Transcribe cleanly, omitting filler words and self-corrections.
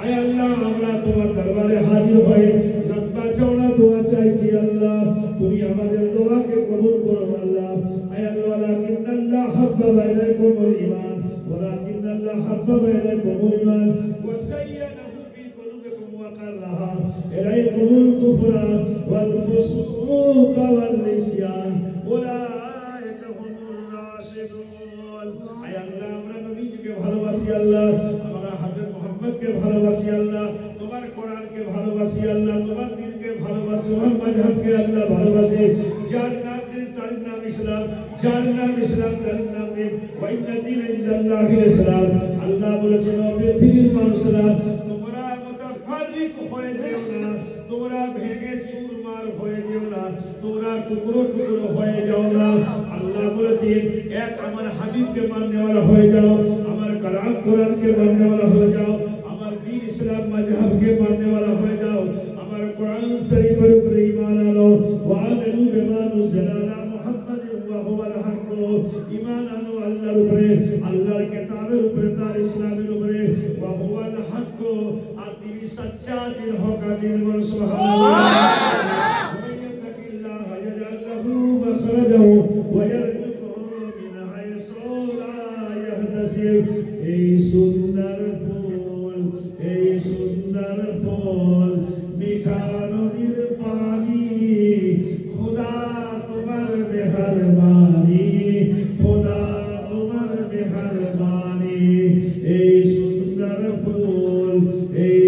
আয় আল্লাহ আমরা তোমার দরবারে হাজির হয়ে লম্বা চওড়া দোয়া চাইছি আল্লাহ, তুমি আমাদের দোয়াকে কবুল করো আল্লাহ। আয় আল্লাহ ওয়ালাকিন্নাল্লাহ হাব্বাবা ইলাইকুমুল ঈমান ওয়ালাকিন্নাল্লাহ হাব্বাবা ইলাইকুমুল ঈমান ওয়া সায়্যানাহু ফি কুলুবিকুম ওয়া কাররাহা ইলাইকুমুল কুফরা ওয়াল ফুসুকা ওয়াল ইসয়ান উলাইকা হুমুর রাশিদুন। আয় আল্লাহ আমরা নবীকে ভালোবাসি আল্লাহ, আমরা হযরত মুহাম্মদকে ভালোবাসি আল্লাহ, তোমার কোরআনকে ভালোবাসি আল্লাহ, তোমার দ্বীনকে ভালোবাসি, তোমার মাযহাবকে আল্লাহ ভালোবাসি। যার নাম দিন তার নাম ইসলাম, যার নাম ইসলাম তার নাম দিন। ওয়া ইন্না দীনা ইনদাল্লাহিল ইসলাম। আল্লাহ বলেছেন পৃথিবীর মানুষরা তোমরা মুতাফাররিক হয়ে যেও না, তোমরা ভেঙে চুরমার হয়ে যেও না, তোমরা টুকরো টুকরো হয়ে যাও না। আল্লাহ বলেছেন এক আমার হাবিবকে মাননেওয়ালা হয়ে যাও, আমার কালাম কোরআনকে মাননেওয়ালা হয়ে যাও, আমার দ্বীন ইসলাম মাযহাবকে মাননেওয়ালা হয়ে যাও, আমার কোরআন শরীফের উপরে ঈমান আনো। ওয়া আমিনু বিমা নুজিলা আলা মুহাম্মাদিন ওয়া হুয়াল হক। ঈমান আনো আল্লাহর উপরে, আল্লাহর কিতাবের উপরে, তার ইসলামের উপরে। ওয়া হুয়াল হক, আর তিনি সচ্চা দিন হকাদিন বল সুবহানাল্লাহ। ওয়া ইয়াতাকিল্লাহ ইয়াজআল লাহু মাখরাজাহু ওয়া ইয়ারযুকহু মিন হাইসু লা ইয়াহতাসিব। এই সুন্দর ফুল, এই সুন্দর ফুল, মিঠা নদীর পানি, খোদা তোমার মেহরবানি, খোদা তোমার মেহরবানি। এই সুন্দর ফুল, এই